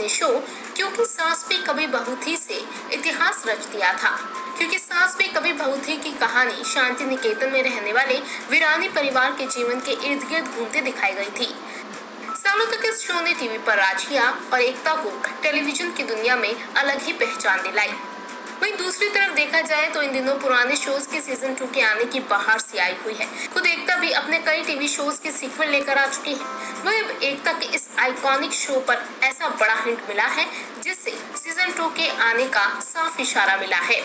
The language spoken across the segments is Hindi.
ने शो क्योंकि सास भी कभी बहू थी से इतिहास रच दिया था। क्योंकि सास भी कभी बहू थी की कहानी शांति निकेतन में रहने वाले वीरानी परिवार के जीवन के इर्द गिर्द घूमते दिखाई गई थी। सालों तक इस शो ने टीवी पर राज किया और एकता को टेलीविजन की दुनिया में अलग ही पहचान दिलाई। वहीं दूसरी तरफ देखा जाए तो इन दिनों पुराने शोज के सीजन 2 के आने की बहार सी आई हुई है। खुद एकता भी अपने कई टीवी शोज के सीक्वल लेकर आ चुकी है। वहीं अब एकता के इस आइकॉनिक शो पर ऐसा बड़ा हिंट मिला है जिससे सीजन 2 के आने का साफ इशारा मिला है।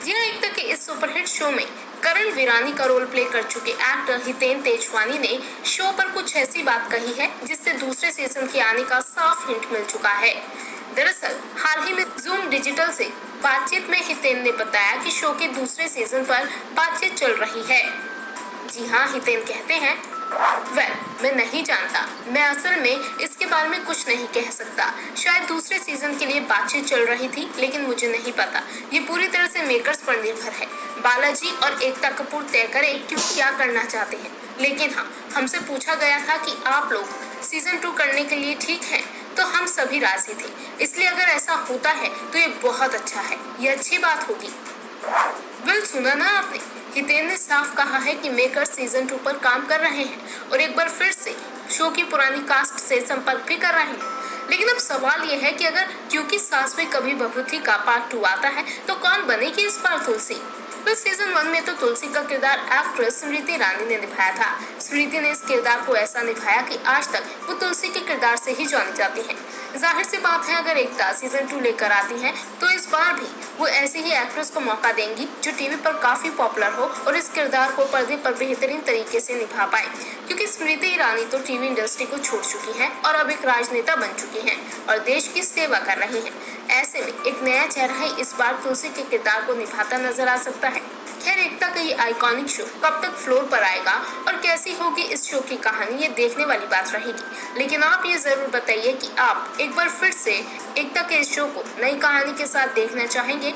जी हाँ, एकता के इस सुपरहिट शो में करण वीरानी का रोल प्ले कर चुके एक्टर हितेन तेजवानी ने शो पर कुछ ऐसी बात कही है जिससे दूसरे सीजन के आने का साफ हिंट मिल चुका है। दरअसल हाल ही में जूम डिजिटल से बातचीत में हितेन ने बताया कि शो के दूसरे सीजन पर बातचीत चल रही है। जी हाँ, हितेन कहते हैं, मैं नहीं जानता, मैं असल में इसके बारे में कुछ नहीं कह सकता। शायद दूसरे सीजन के लिए बातचीत चल रही थी, लेकिन मुझे नहीं पता। ये पूरी तरह से मेकर्स पर निर्भर है। बालाजी और एकता कपूर तय करें कि वो क्या करना चाहते हैं। लेकिन हाँ, हमसे पूछा गया था कि आप लोग सीजन 2 करने के लिए ठीक हैं, तो हम सभी राजी थे। इसलिए अगर ऐसा होता है तो ये बहुत अच्छा है, ये अच्छी बात होगी। सुना ना आपने, हितेन ने साफ कहा है कि मेकर सीजन 2 पर काम कर रहे हैं और एक बार फिर से शो की पुरानी कास्ट से संपर्क भी कर रहे हैं। लेकिन अब सवाल ये है कि अगर क्योंकि सास में कभी बहू थी का पार्ट 2 आता है तो कौन बनेगी इस बार तुलसी। सीजन 1 में तो तुलसी का किरदार एक्ट्रेस स्मृति ईरानी ने निभाया था। स्मृति ने इस किरदार को ऐसा निभाया कि आज तक वो तुलसी के किरदार से ही जानी जाती हैं। जाहिर सी बात है, अगर एकता सीजन 2 लेकर आती है तो इस बार भी वो ऐसी ही एक्ट्रेस को मौका देंगी जो टीवी पर काफी पॉपुलर हो और इस किरदार को पर्दे पर बेहतरीन तरीके से निभा पाए। क्योंकि स्मृति ईरानी तो टीवी इंडस्ट्री को छोड़ चुकी है और अब एक राजनेता बन चुकी हैं और देश की सेवा कर रही हैं। ऐसे में एक नया चेहरा ही इस बार तुलसी के किरदार को निभाता नजर आ सकता है। खैर, एकता का ये आइकॉनिक शो कब तक फ्लोर पर आएगा और कैसी होगी इस शो की कहानी, ये देखने वाली बात रहेगी। लेकिन आप ये जरूर बताइए कि आप एक बार फिर से एकता के इस शो को नई कहानी के साथ देखना चाहेंगे